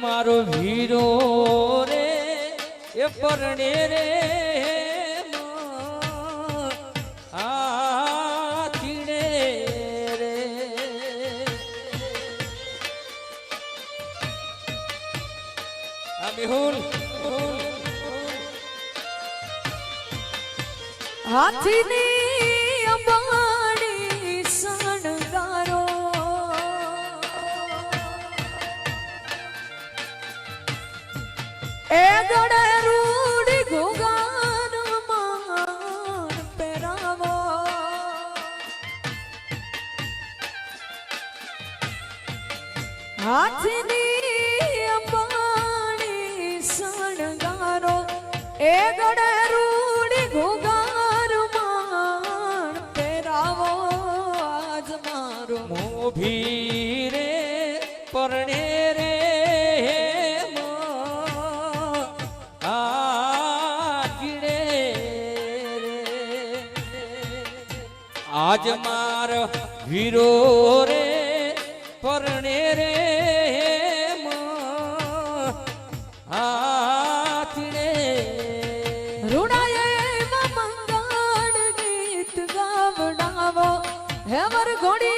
મારો વીરો રે એ પરણે રે આચીડે રે આ મેહુલ હાથીની અંબાણી શણગારો એ ગળે રૂડી ઘોઘાન માન પહેરાવો હાથીની અંબાણી શણગારો એ ગળે રૂડી ઘોઘાન માન પહેરાવો આજ મારો મોભી રે પરણે રે આજ માર વીરો રે પરણે રે આચીડે રૂડાએ મંગળ ગીત ગાવડાવો હે વર ઘોડી